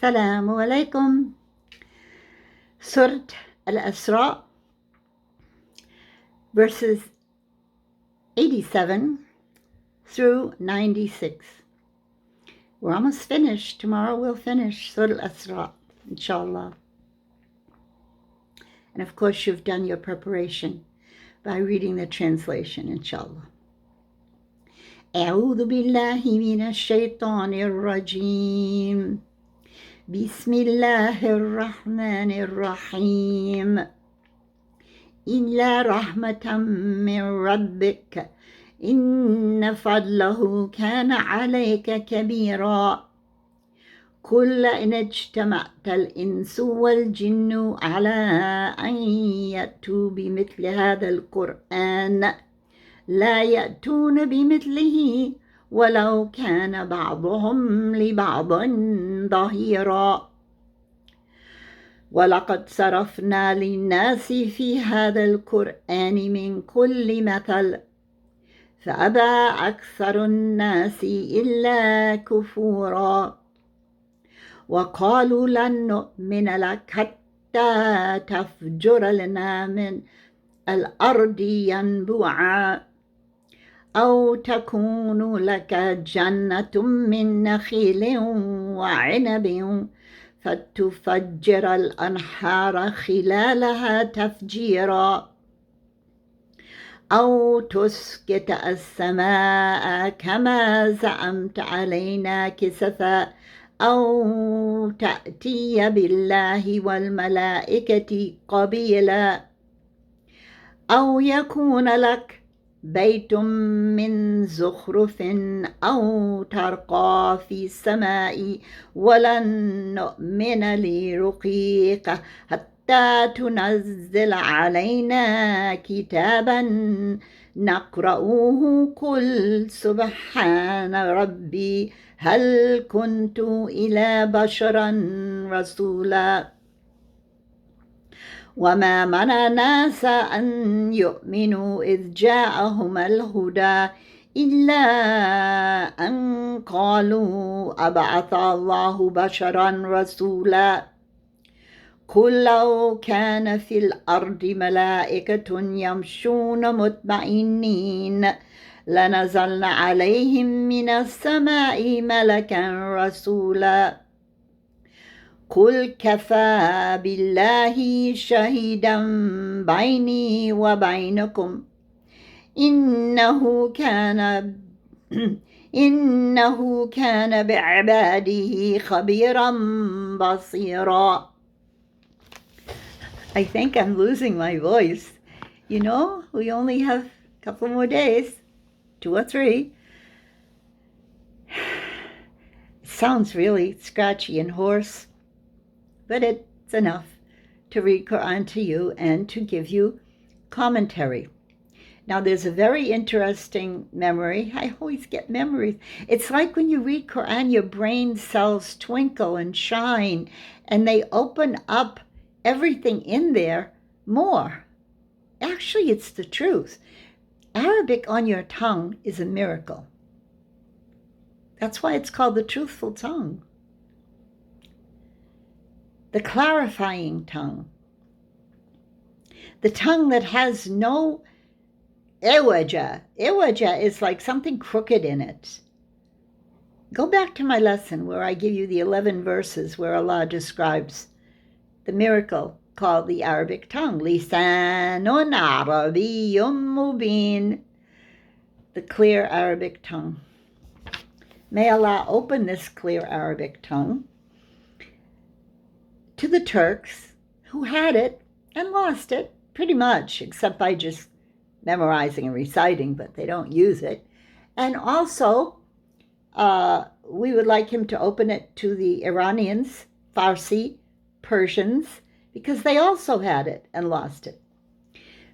Assalamu alaikum. Surah Al-Israa, verses 87 through 96. We're almost finished. Tomorrow we'll finish Surah Al-Israa, inshallah. And of course, you've done your preparation by reading the translation, inshallah. أعوذ بالله من الشيطان الرجيم. بسم الله الرحمن الرحيم. إلا رحمة من ربك إن فضله كان عليك كبيرا. قل إن اجتمعت الإنس والجن على أن يأتوا بمثل هذا القرآن لا يأتون بمثله ولو كان بعضهم لبعض ظهيرا. ولقد صرفنا للناس في هذا القرآن من كل مثل فأبى أكثر الناس إلا كفورا. وقالوا لن نؤمن لك حتى تفجر لنا من الأرض ينبوعا أو تكون لك جنة من نخيل وعنب فتفجر الأنهار خلالها تفجيرا أو تسقط السماء كما زعمت علينا كسفا أو تأتي بالله والملائكة قبيلا أو يكون لك بيت من زخرف أو ترقى في السماء ولن نؤمن لرقيك حتى تنزل علينا كتابا نقرأه. قل سبحان ربي هل كنت إلا بشرا رسولا. وما منع الناس أن يؤمنوا إذ جاءهم الهدى إلا أن قالوا أبعث الله بشرا رسولا. قل لو كان في الأرض ملائكة يمشون مطمئنين لنزلنا عليهم من السماء ملكا رسولا. قل كفى بالله شهيدا بيني وبينكم إنه كان بعباده خبيرا بصيرا. I think I'm losing my voice. You know, we only have a couple more days, 2 or 3. It sounds really scratchy and hoarse, but it's enough to read Quran to you and to give you commentary. Now, there's a very interesting memory. I always get memories. It's like when you read Quran, your brain cells twinkle and shine, and they open up everything in there more. Actually, it's the truth. Arabic on your tongue is a miracle. That's why it's called the truthful tongue. The clarifying tongue. The tongue that has no iwaja. Iwaja is like something crooked in it. Go back to my lesson where I give you the 11 verses where Allah describes the miracle called the Arabic tongue. Lisanun Arabiyyun Mubin. The clear Arabic tongue. May Allah open this clear Arabic tongue to the Turks who had it and lost it, pretty much, except by just memorizing and reciting, but they don't use it. And also, we would like him to open it to the Iranians, Farsi, Persians, because they also had it and lost it.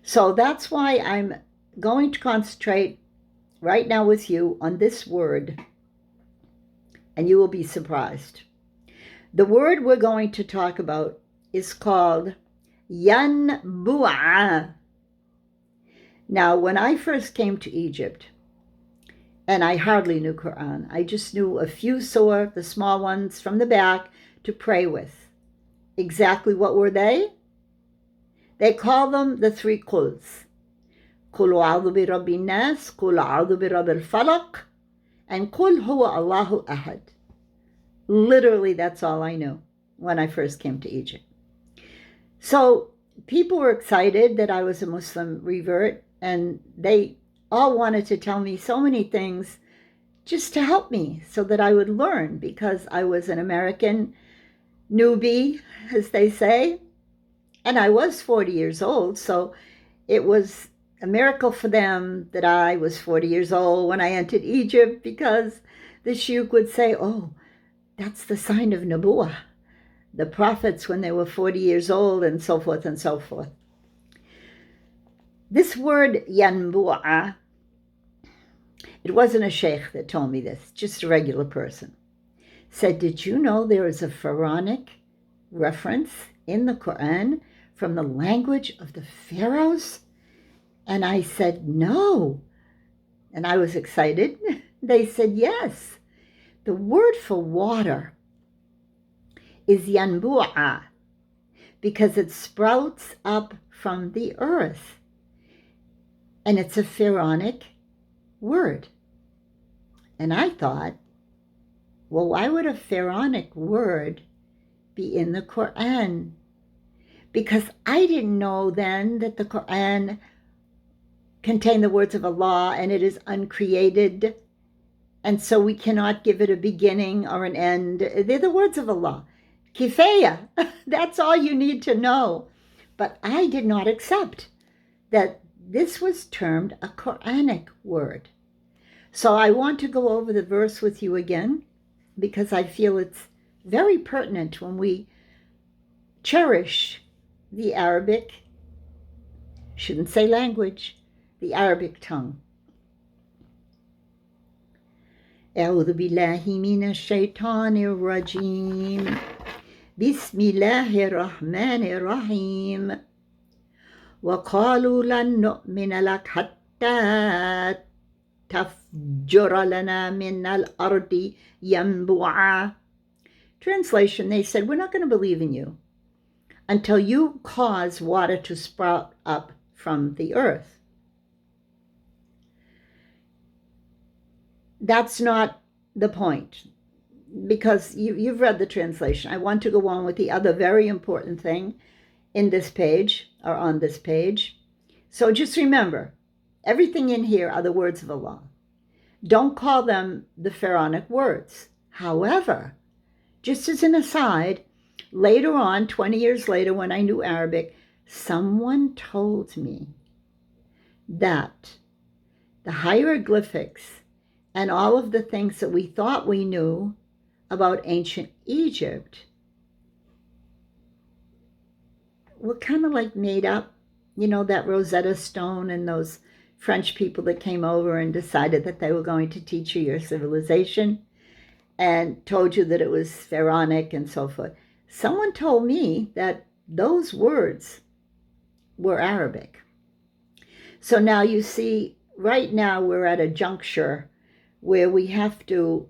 So that's why I'm going to concentrate right now with you on this word, and you will be surprised. The word we're going to talk about is called yanbu'a. Now, when I first came to Egypt, and I hardly knew Quran, I just knew a few surah, the small ones from the back, to pray with. Exactly what were they? They call them the three quls. Qul a'udhu bi rabbin nas, qul a'udhu bi rabbil falaq, and qul huwa Allahu ahad. Literally, that's all I knew when I first came to Egypt. So people were excited that I was a Muslim revert, and they all wanted to tell me so many things just to help me so that I would learn, because I was an American newbie, as they say, and I was 40 years old, so it was a miracle for them that I was 40 years old when I entered Egypt, because the sheikh would say, oh, that's the sign of Nubuwah, the prophets when they were 40 years old, and so forth and so forth. This word yanbu'a, it wasn't a sheikh that told me this, just a regular person, said, did you know there is a pharaonic reference in the Quran from the language of the pharaohs? And I said, no. And I was excited. They said, yes. The word for water is yanbu'a, because it sprouts up from the earth. And it's a pharaonic word. And I thought, well, why would a pharaonic word be in the Quran? Because I didn't know then that the Quran contained the words of Allah, and it is uncreated, and so we cannot give it a beginning or an end. They're the words of Allah. Kifaya, that's all you need to know. But I did not accept that this was termed a Quranic word. So I want to go over the verse with you again, because I feel it's very pertinent when we cherish the Arabic, shouldn't say language, the Arabic tongue. أعوذ بالله من الشيطان الرجيم بسم الله الرحمن الرحيم وقالوا لن نؤمن لك حتى تفجر لنا من الأرض ينبوعا. Translation, they said, we're not going to believe in you until you cause water to sprout up from the earth. That's not the point, because you've read the translation. I want to go on with the other very important thing in this page, or on this page. So just remember, everything in here are the words of Allah. Don't call them the pharaonic words. However, just as an aside, later on, 20 years later, when I knew Arabic, someone told me that the hieroglyphics and all of the things that we thought we knew about ancient Egypt were kind of like made up. You know, that Rosetta Stone and those French people that came over and decided that they were going to teach you your civilization and told you that it was pharaonic and so forth. Someone told me that those words were Arabic. So now you see, right now we're at a juncture where we have to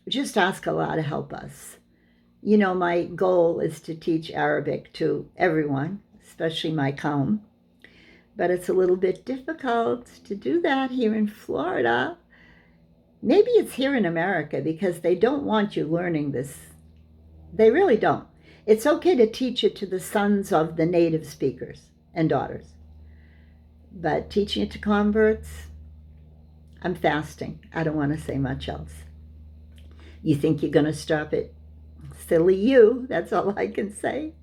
just ask Allah to help us. You know, my goal is to teach Arabic to everyone, especially my kaum. But it's a little bit difficult to do that here in Florida. Maybe it's here in America, because they don't want you learning this. They really don't. It's okay to teach it to the sons of the native speakers and daughters. But teaching it to converts, I'm fasting. I don't want to say much else. You think you're going to stop it? Silly you. That's all I can say.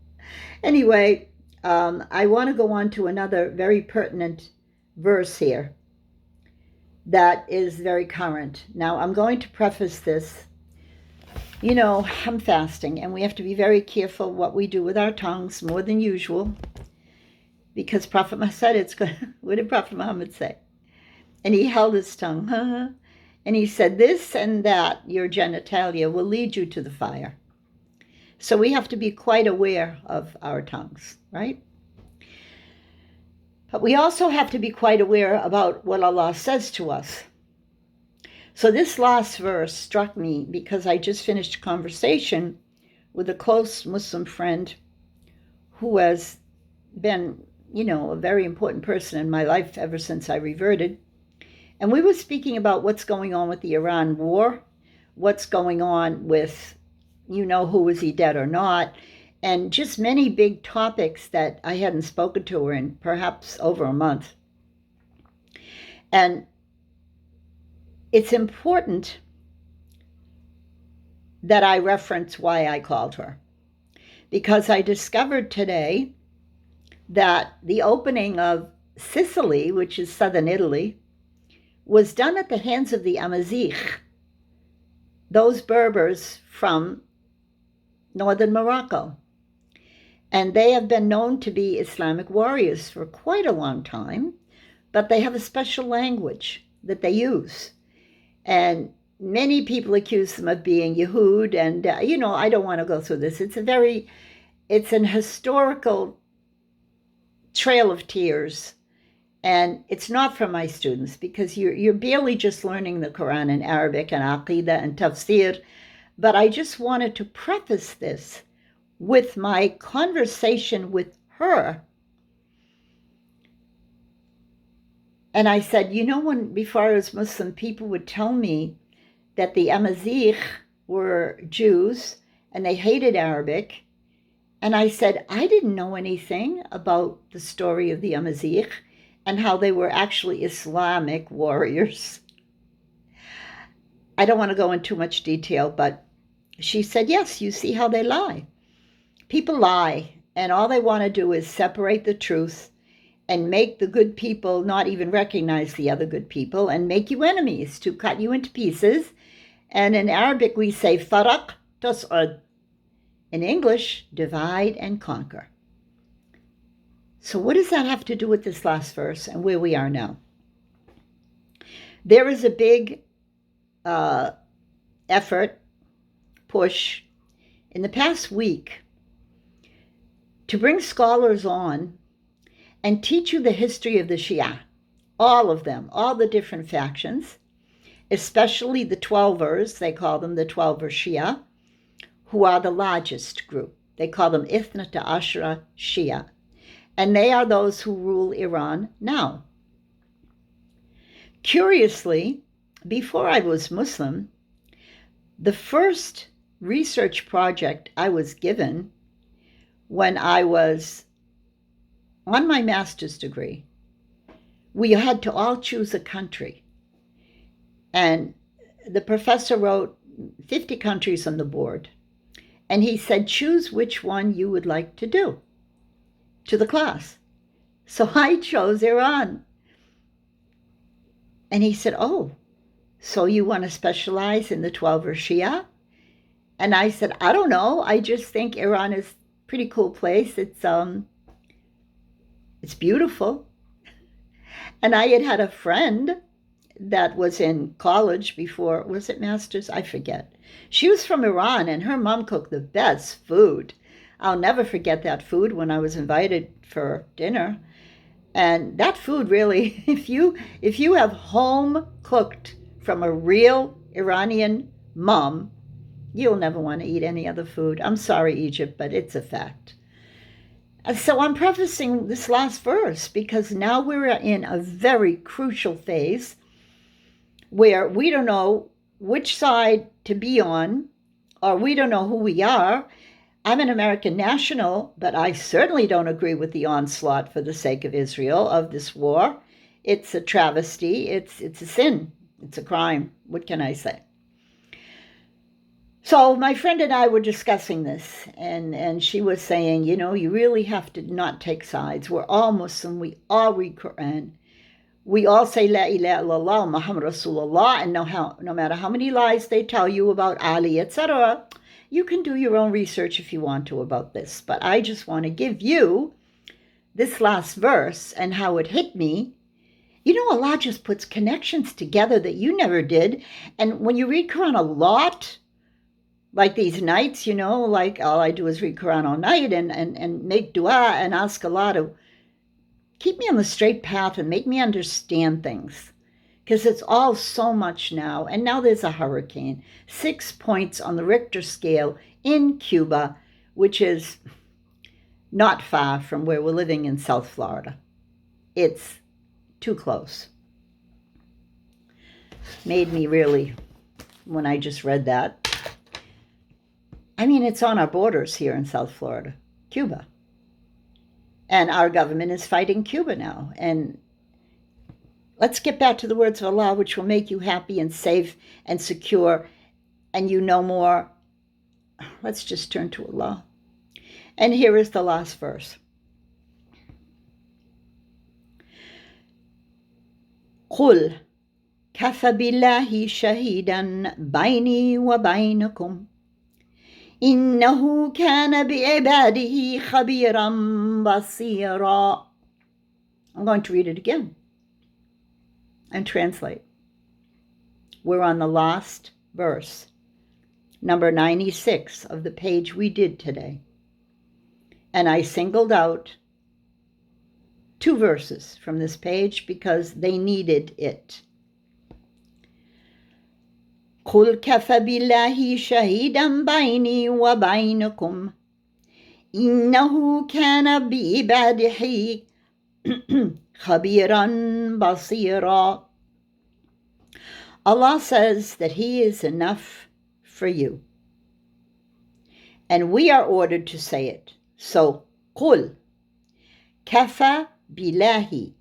Anyway, I want to go on to another very pertinent verse here that is very current. Now, I'm going to preface this. You know, I'm fasting, and we have to be very careful what we do with our tongues, more than usual, because Prophet Muhammad said it's going to, what did Prophet Muhammad say? And he held his tongue, and he said, this and that, your genitalia, will lead you to the fire. So we have to be quite aware of our tongues, right? But we also have to be quite aware about what Allah says to us. So this last verse struck me because I just finished a conversation with a close Muslim friend who has been, a very important person in my life ever since I reverted. And we were speaking about what's going on with the Iran war, what's going on with, who is he dead or not, and just many big topics that I hadn't spoken to her in perhaps over a month. And it's important that I reference why I called her, because I discovered today that the opening of Sicily, which is southern Italy, was done at the hands of the Amazigh, those Berbers from northern Morocco. And they have been known to be Islamic warriors for quite a long time, but they have a special language that they use. And many people accuse them of being Yehud, and, I don't want to go through this. It's an historical trail of tears, and it's not for my students, because you're barely just learning the Quran in Arabic and Aqidah and Tafsir, but I just wanted to preface this with my conversation with her. And I said, when before I was Muslim, people would tell me that the Amazigh were Jews and they hated Arabic. And I said, I didn't know anything about the story of the Amazigh and how they were actually Islamic warriors. I don't want to go into too much detail, but she said, yes, you see how they lie. People lie, and all they want to do is separate the truth and make the good people not even recognize the other good people and make you enemies, to cut you into pieces. And in Arabic, we say, faraq tas'ud. In English, divide and conquer. So what does that have to do with this last verse and where we are now? There is a big effort, push, in the past week to bring scholars on and teach you the history of the Shia, all of them, all the different factions, especially the Twelvers. They call them the Twelver Shia, who are the largest group. They call them Ithnata Ashra Shia, and they are those who rule Iran now. Curiously, before I was Muslim, the first research project I was given when I was on my master's degree, we had to all choose a country. And the professor wrote 50 countries on the board. And he said, choose which one you would like to do to the class. So I chose Iran. And he said, oh, so you want to specialize in the Twelver Shia? And I said, I don't know. I just think Iran is a pretty cool place. It's beautiful. And I had a friend that was in college before, was it master's? I forget. She was from Iran, and her mom cooked the best food. I'll never forget that food when I was invited for dinner. And that food really, if you have home cooked from a real Iranian mom, you'll never want to eat any other food. I'm sorry, Egypt, but it's a fact. So I'm prefacing this last verse because now we're in a very crucial phase where we don't know which side to be on, or we don't know who we are. I'm an American national, but I certainly don't agree with the onslaught for the sake of Israel of this war. It's a travesty. It's a sin. It's a crime. What can I say? So my friend and I were discussing this, and she was saying, you really have to not take sides. We're all Muslim. We all read Quran. We all say La ilaha illallah, Muhammad Rasulullah, and no matter how many lies they tell you about Ali, etc., you can do your own research if you want to about this. But I just want to give you this last verse and how it hit me. Allah just puts connections together that you never did. And when you read Quran a lot, like these nights, like all I do is read Quran all night and make dua and ask Allah to keep me on the straight path and make me understand things. because it's all so much now. And now there's a hurricane, 6 points on the Richter scale in Cuba, which is not far from where we're living in South Florida. It's too close. Made me really, when I just read that. I mean, it's on our borders here in South Florida, Cuba. And our government is fighting Cuba now. And let's get back to the words of Allah, which will make you happy and safe and secure, and you know more. Let's just turn to Allah. And here is the last verse. قُلْ كَفَى بِاللَّهِ شَهِيدًا بَيْنِي وَبَيْنَكُمْ إِنَّهُ كَانَ بِعِبَادِهِ خَبِيرًا بَصِيرًا. I'm going to read it again and translate. We're on the last verse, number 96 of the page we did today. And I singled out 2 verses from this page because they needed it. قُلْ كَفَى بِاللَّهِ شَهِيدًا بَيْنِي وَبَيْنَكُمْ إِنَّهُ كَانَ بِعِبَادِهِ خَبِيرًا بَصِيرًا. Allah says that He is enough for you. And we are ordered to say it. So, قُلْ كَفَى بِاللَّهِ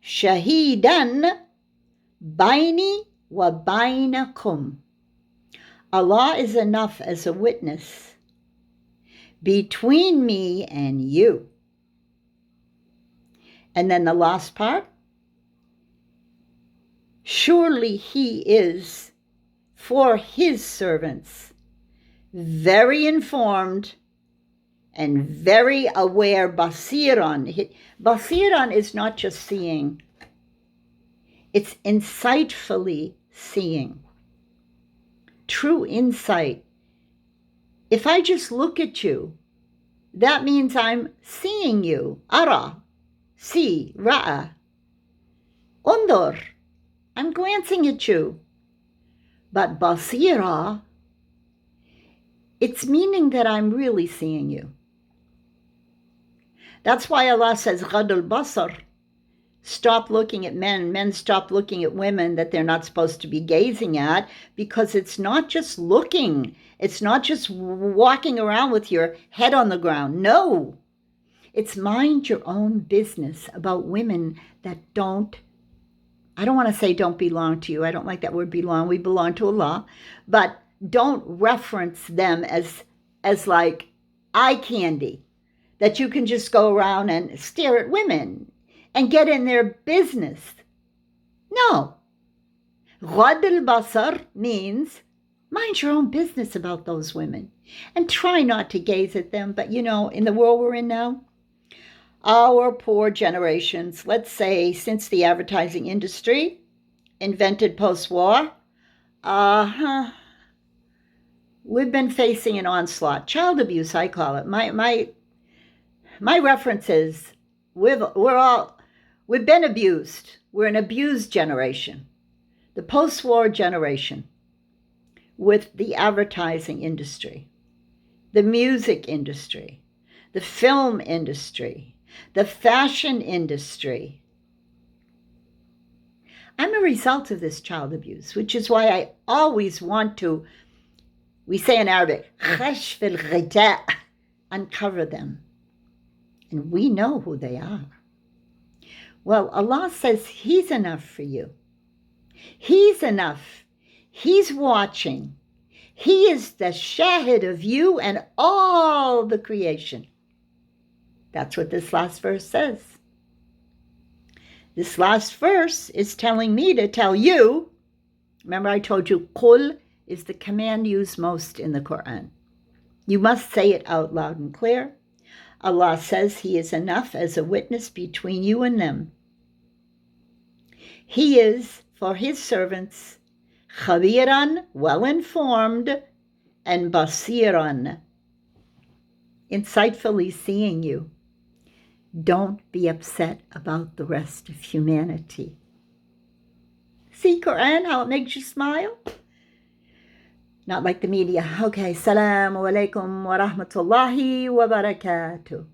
شَهِيدًا بَيْنِي وَبَيْنَكُمْ. Allah is enough as a witness between me and you. And then the last part, surely He is for His servants very informed and very aware. Basiran. Basiran is not just seeing, it's insightfully seeing. True insight. If I just look at you, that means I'm seeing you. Ara, see, ra'a. Undur, I'm glancing at you. But basira, it's meaning that I'm really seeing you. That's why Allah says, Ghadul Basar, stop looking at men. Men stop looking at women that they're not supposed to be gazing at, because it's not just looking. It's not just walking around with your head on the ground. No. It's mind your own business about women that I don't want to say don't belong to you. I don't like that word belong. We belong to Allah. But don't reference them as like eye candy, that you can just go around and stare at women and get in their business. No. Ghad al-basar means mind your own business about those women and try not to gaze at them. But in the world we're in now, our poor generations, let's say since the advertising industry invented post-war, we've been facing an onslaught. Child abuse, I call it. My reference is we've been abused. We're an abused generation. The post-war generation, with the advertising industry, the music industry, the film industry, the fashion industry. I'm a result of this child abuse, which is why I always want to, we say in Arabic, khash fil ghita, uncover them. And we know who they are. Well, Allah says He's enough for you. He's enough. He's watching. He is the shahid of you and all the creation. That's what this last verse says. This last verse is telling me to tell you. Remember I told you, Qul is the command used most in the Quran. You must say it out loud and clear. Allah says He is enough as a witness between you and them. He is for His servants khabiran, well-informed, and basiran, insightfully seeing you. Don't be upset about the rest of humanity. See, Quran, how it makes you smile? Not like the media. Okay, Assalamu alaikum wa rahmatullahi wa barakatuh.